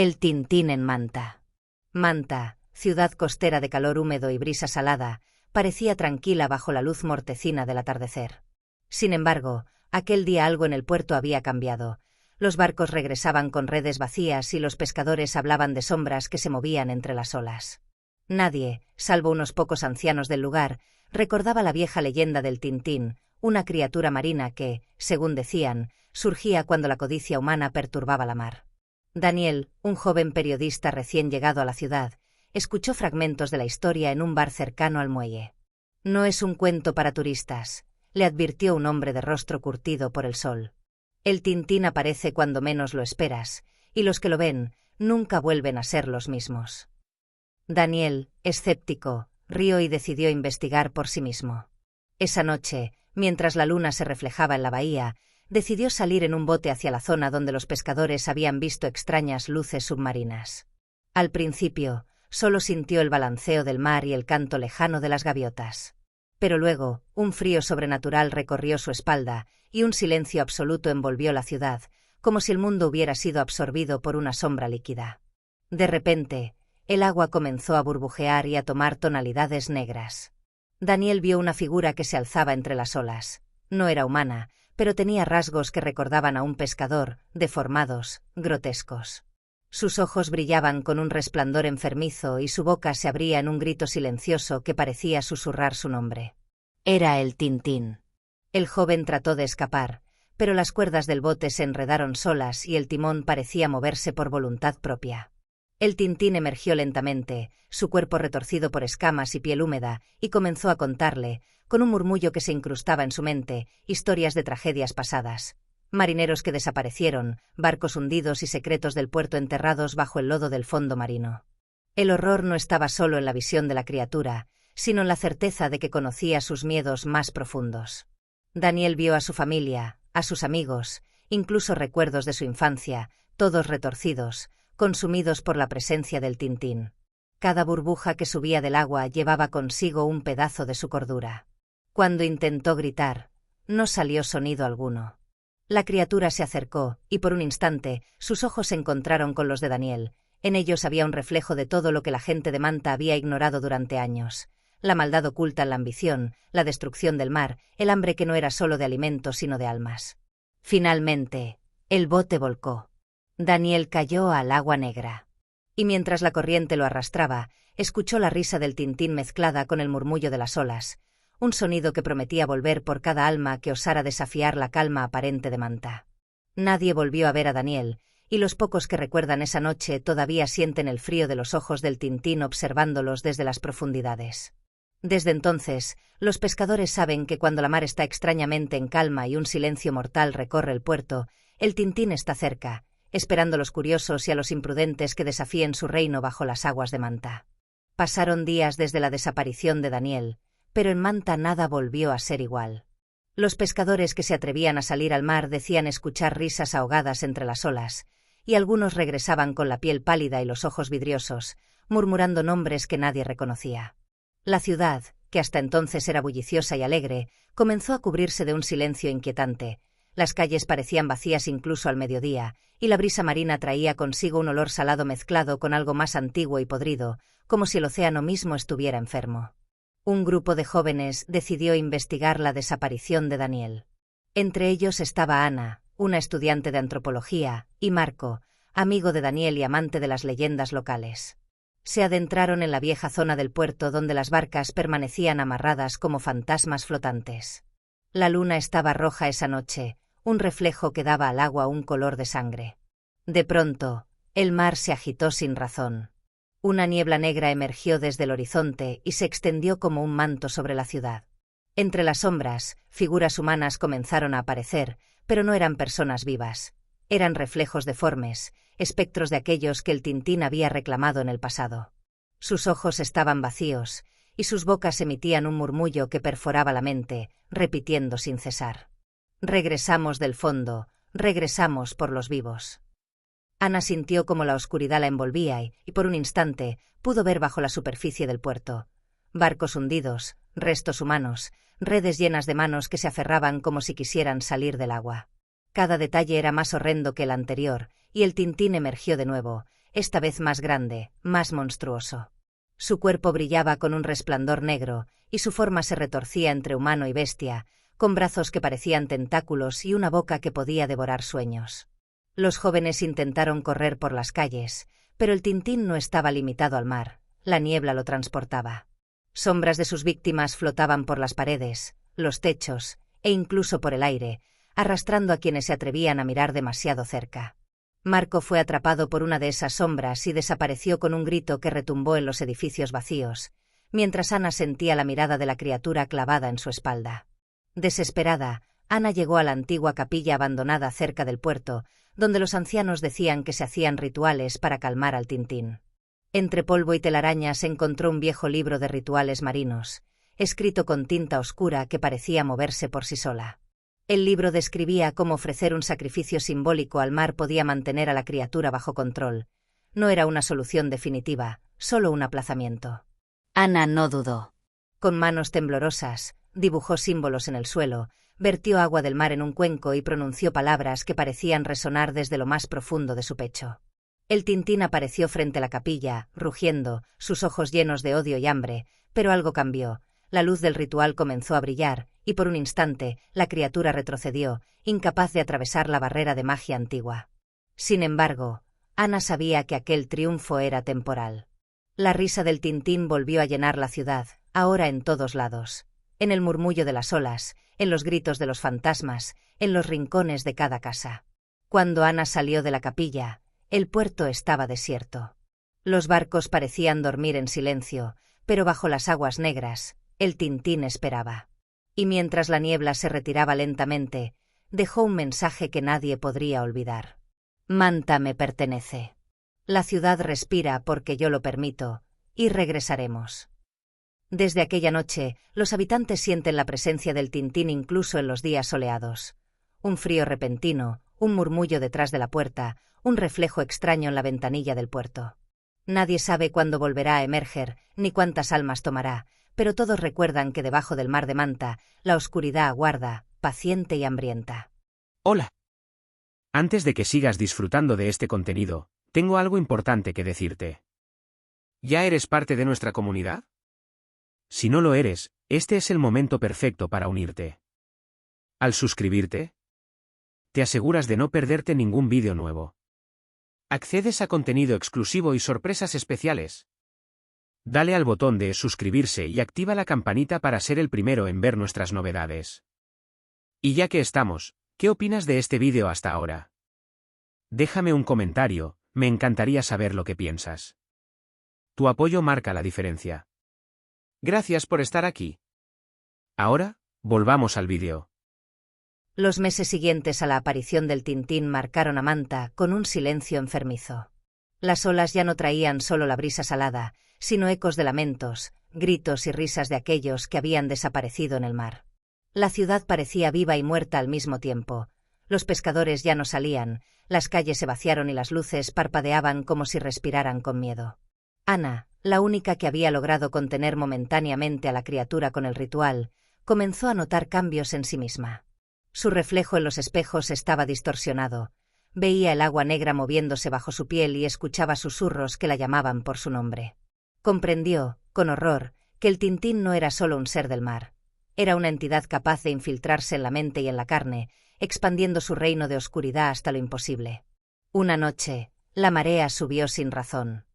El Tintín en Manta. Manta, ciudad costera de calor húmedo y brisa salada, parecía tranquila bajo la luz mortecina del atardecer. Sin embargo, aquel día algo en el puerto había cambiado. Los barcos regresaban con redes vacías y los pescadores hablaban de sombras que se movían entre las olas. Nadie, salvo unos pocos ancianos del lugar, recordaba la vieja leyenda del Tintín, una criatura marina que, según decían, surgía cuando la codicia humana perturbaba la mar. Daniel, un joven periodista recién llegado a la ciudad, escuchó fragmentos de la historia en un bar cercano al muelle. «No es un cuento para turistas», le advirtió un hombre de rostro curtido por el sol. «El Tintín aparece cuando menos lo esperas, y los que lo ven nunca vuelven a ser los mismos». Daniel, escéptico, rió y decidió investigar por sí mismo. Esa noche, mientras la luna se reflejaba en la bahía, decidió salir en un bote hacia la zona donde los pescadores habían visto extrañas luces submarinas. Al principio, solo sintió el balanceo del mar y el canto lejano de las gaviotas. Pero luego, un frío sobrenatural recorrió su espalda y un silencio absoluto envolvió la ciudad, como si el mundo hubiera sido absorbido por una sombra líquida. De repente, el agua comenzó a burbujear y a tomar tonalidades negras. Daniel vio una figura que se alzaba entre las olas. No era humana, pero tenía rasgos que recordaban a un pescador, deformados, grotescos. Sus ojos brillaban con un resplandor enfermizo y su boca se abría en un grito silencioso que parecía susurrar su nombre. Era el Tintín. El joven trató de escapar, pero las cuerdas del bote se enredaron solas y el timón parecía moverse por voluntad propia. El Tintín emergió lentamente, su cuerpo retorcido por escamas y piel húmeda, y comenzó a contarle, con un murmullo que se incrustaba en su mente, historias de tragedias pasadas. Marineros que desaparecieron, barcos hundidos y secretos del puerto enterrados bajo el lodo del fondo marino. El horror no estaba solo en la visión de la criatura, sino en la certeza de que conocía sus miedos más profundos. Daniel vio a su familia, a sus amigos, incluso recuerdos de su infancia, todos retorcidos, consumidos por la presencia del Tintín. Cada burbuja que subía del agua llevaba consigo un pedazo de su cordura. Cuando intentó gritar, no salió sonido alguno. La criatura se acercó, y por un instante, sus ojos se encontraron con los de Daniel. En ellos había un reflejo de todo lo que la gente de Manta había ignorado durante años. La maldad oculta en la ambición, la destrucción del mar, el hambre que no era solo de alimentos sino de almas. Finalmente, el bote volcó. Daniel cayó al agua negra. Y mientras la corriente lo arrastraba, escuchó la risa del Tintín mezclada con el murmullo de las olas, un sonido que prometía volver por cada alma que osara desafiar la calma aparente de Manta. Nadie volvió a ver a Daniel, y los pocos que recuerdan esa noche todavía sienten el frío de los ojos del Tintín observándolos desde las profundidades. Desde entonces, los pescadores saben que cuando la mar está extrañamente en calma y un silencio mortal recorre el puerto, el Tintín está cerca, esperando a los curiosos y a los imprudentes que desafíen su reino bajo las aguas de Manta. Pasaron días desde la desaparición de Daniel, pero en Manta nada volvió a ser igual. Los pescadores que se atrevían a salir al mar decían escuchar risas ahogadas entre las olas, y algunos regresaban con la piel pálida y los ojos vidriosos, murmurando nombres que nadie reconocía. La ciudad, que hasta entonces era bulliciosa y alegre, comenzó a cubrirse de un silencio inquietante. Las calles parecían vacías incluso al mediodía, y la brisa marina traía consigo un olor salado mezclado con algo más antiguo y podrido, como si el océano mismo estuviera enfermo. Un grupo de jóvenes decidió investigar la desaparición de Daniel. Entre ellos estaba Ana, una estudiante de antropología, y Marco, amigo de Daniel y amante de las leyendas locales. Se adentraron en la vieja zona del puerto donde las barcas permanecían amarradas como fantasmas flotantes. La luna estaba roja esa noche, un reflejo que daba al agua un color de sangre. De pronto, el mar se agitó sin razón. Una niebla negra emergió desde el horizonte y se extendió como un manto sobre la ciudad. Entre las sombras, figuras humanas comenzaron a aparecer, pero no eran personas vivas. Eran reflejos deformes, espectros de aquellos que el Tintín había reclamado en el pasado. Sus ojos estaban vacíos, y sus bocas emitían un murmullo que perforaba la mente, repitiendo sin cesar: «Regresamos del fondo, regresamos por los vivos». Ana sintió como la oscuridad la envolvía y por un instante, pudo ver bajo la superficie del puerto. Barcos hundidos, restos humanos, redes llenas de manos que se aferraban como si quisieran salir del agua. Cada detalle era más horrendo que el anterior, y el Tintín emergió de nuevo, esta vez más grande, más monstruoso. Su cuerpo brillaba con un resplandor negro, y su forma se retorcía entre humano y bestia, con brazos que parecían tentáculos y una boca que podía devorar sueños. Los jóvenes intentaron correr por las calles, pero el Tintín no estaba limitado al mar, la niebla lo transportaba. Sombras de sus víctimas flotaban por las paredes, los techos, e incluso por el aire, arrastrando a quienes se atrevían a mirar demasiado cerca. Marco fue atrapado por una de esas sombras y desapareció con un grito que retumbó en los edificios vacíos, mientras Ana sentía la mirada de la criatura clavada en su espalda. Desesperada, Ana llegó a la antigua capilla abandonada cerca del puerto, donde los ancianos decían que se hacían rituales para calmar al Tintín. Entre polvo y telarañas encontró un viejo libro de rituales marinos, escrito con tinta oscura que parecía moverse por sí sola. El libro describía cómo ofrecer un sacrificio simbólico al mar podía mantener a la criatura bajo control. No era una solución definitiva, solo un aplazamiento. Ana no dudó. Con manos temblorosas, dibujó símbolos en el suelo, vertió agua del mar en un cuenco y pronunció palabras que parecían resonar desde lo más profundo de su pecho. El Tintín apareció frente a la capilla, rugiendo, sus ojos llenos de odio y hambre, pero algo cambió. La luz del ritual comenzó a brillar, y por un instante, la criatura retrocedió, incapaz de atravesar la barrera de magia antigua. Sin embargo, Ana sabía que aquel triunfo era temporal. La risa del Tintín volvió a llenar la ciudad, ahora en todos lados. En el murmullo de las olas, en los gritos de los fantasmas, en los rincones de cada casa. Cuando Ana salió de la capilla, el puerto estaba desierto. Los barcos parecían dormir en silencio, pero bajo las aguas negras, el Tintín esperaba. Y mientras la niebla se retiraba lentamente, dejó un mensaje que nadie podría olvidar. Manta me pertenece. La ciudad respira porque yo lo permito, y regresaremos. Desde aquella noche, los habitantes sienten la presencia del Tintín incluso en los días soleados. Un frío repentino, un murmullo detrás de la puerta, un reflejo extraño en la ventanilla del puerto. Nadie sabe cuándo volverá a emerger, ni cuántas almas tomará, pero todos recuerdan que debajo del mar de Manta, la oscuridad aguarda, paciente y hambrienta. Hola. Antes de que sigas disfrutando de este contenido, tengo algo importante que decirte. ¿Ya eres parte de nuestra comunidad? Si no lo eres, este es el momento perfecto para unirte. Al suscribirte, te aseguras de no perderte ningún vídeo nuevo. Accedes a contenido exclusivo y sorpresas especiales. Dale al botón de suscribirse y activa la campanita para ser el primero en ver nuestras novedades. Y ya que estamos, ¿qué opinas de este vídeo hasta ahora? Déjame un comentario, me encantaría saber lo que piensas. Tu apoyo marca la diferencia. Gracias por estar aquí. Ahora, volvamos al vídeo. Los meses siguientes a la aparición del Tintín marcaron a Manta con un silencio enfermizo. Las olas ya no traían solo la brisa salada, sino ecos de lamentos, gritos y risas de aquellos que habían desaparecido en el mar. La ciudad parecía viva y muerta al mismo tiempo. Los pescadores ya no salían, las calles se vaciaron y las luces parpadeaban como si respiraran con miedo. Ana, la única que había logrado contener momentáneamente a la criatura con el ritual, comenzó a notar cambios en sí misma. Su reflejo en los espejos estaba distorsionado. Veía el agua negra moviéndose bajo su piel y escuchaba susurros que la llamaban por su nombre. Comprendió, con horror, que el Tintín no era solo un ser del mar. Era una entidad capaz de infiltrarse en la mente y en la carne, expandiendo su reino de oscuridad hasta lo imposible. Una noche, la marea subió sin razón.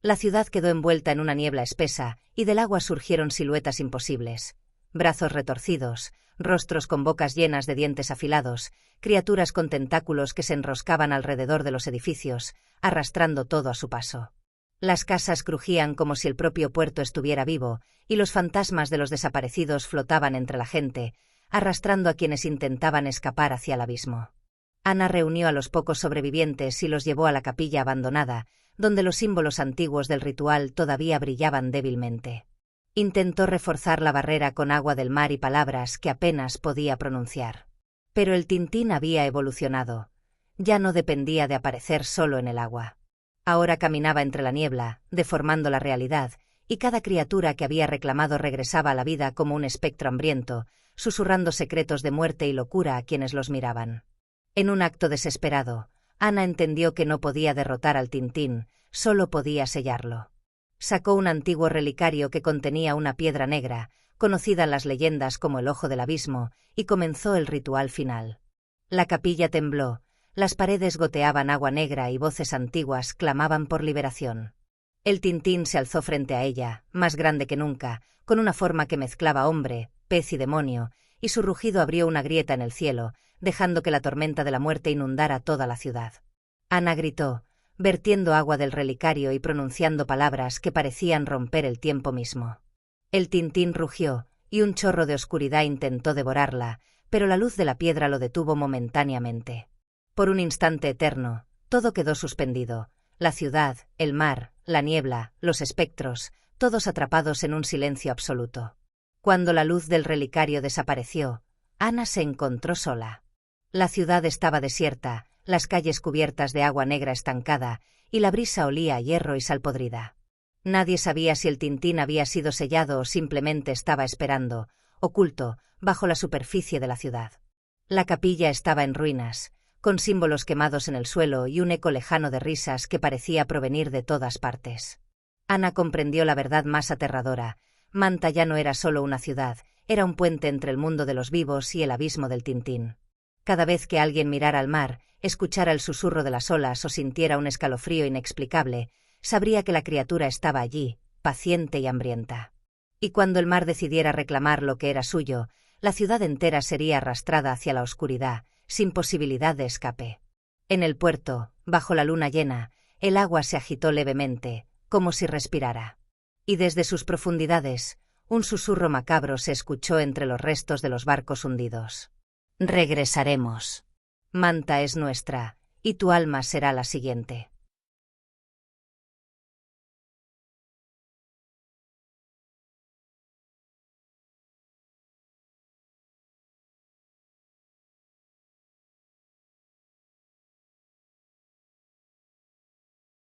La ciudad quedó envuelta en una niebla espesa, y del agua surgieron siluetas imposibles. Brazos retorcidos, rostros con bocas llenas de dientes afilados, criaturas con tentáculos que se enroscaban alrededor de los edificios, arrastrando todo a su paso. Las casas crujían como si el propio puerto estuviera vivo, y los fantasmas de los desaparecidos flotaban entre la gente, arrastrando a quienes intentaban escapar hacia el abismo. Ana reunió a los pocos sobrevivientes y los llevó a la capilla abandonada, donde los símbolos antiguos del ritual todavía brillaban débilmente. Intentó reforzar la barrera con agua del mar y palabras que apenas podía pronunciar. Pero el Tintín había evolucionado. Ya no dependía de aparecer solo en el agua. Ahora caminaba entre la niebla, deformando la realidad, y cada criatura que había reclamado regresaba a la vida como un espectro hambriento, susurrando secretos de muerte y locura a quienes los miraban. En un acto desesperado, Ana entendió que no podía derrotar al Tintín, solo podía sellarlo. Sacó un antiguo relicario que contenía una piedra negra, conocida en las leyendas como el Ojo del Abismo, y comenzó el ritual final. La capilla tembló, las paredes goteaban agua negra y voces antiguas clamaban por liberación. El Tintín se alzó frente a ella, más grande que nunca, con una forma que mezclaba hombre, pez y demonio, y su rugido abrió una grieta en el cielo, dejando que la tormenta de la muerte inundara toda la ciudad. Ana gritó, vertiendo agua del relicario y pronunciando palabras que parecían romper el tiempo mismo. El Tintín rugió, y un chorro de oscuridad intentó devorarla, pero la luz de la piedra lo detuvo momentáneamente. Por un instante eterno, todo quedó suspendido, la ciudad, el mar, la niebla, los espectros, todos atrapados en un silencio absoluto. Cuando la luz del relicario desapareció, Ana se encontró sola. La ciudad estaba desierta, las calles cubiertas de agua negra estancada, y la brisa olía a hierro y sal podrida. Nadie sabía si el Tintín había sido sellado o simplemente estaba esperando, oculto, bajo la superficie de la ciudad. La capilla estaba en ruinas, con símbolos quemados en el suelo y un eco lejano de risas que parecía provenir de todas partes. Ana comprendió la verdad más aterradora: Manta ya no era solo una ciudad, era un puente entre el mundo de los vivos y el abismo del Tintín. Cada vez que alguien mirara al mar, escuchara el susurro de las olas o sintiera un escalofrío inexplicable, sabría que la criatura estaba allí, paciente y hambrienta. Y cuando el mar decidiera reclamar lo que era suyo, la ciudad entera sería arrastrada hacia la oscuridad, sin posibilidad de escape. En el puerto, bajo la luna llena, el agua se agitó levemente, como si respirara. Y desde sus profundidades, un susurro macabro se escuchó entre los restos de los barcos hundidos. Regresaremos. Manta es nuestra, y tu alma será la siguiente.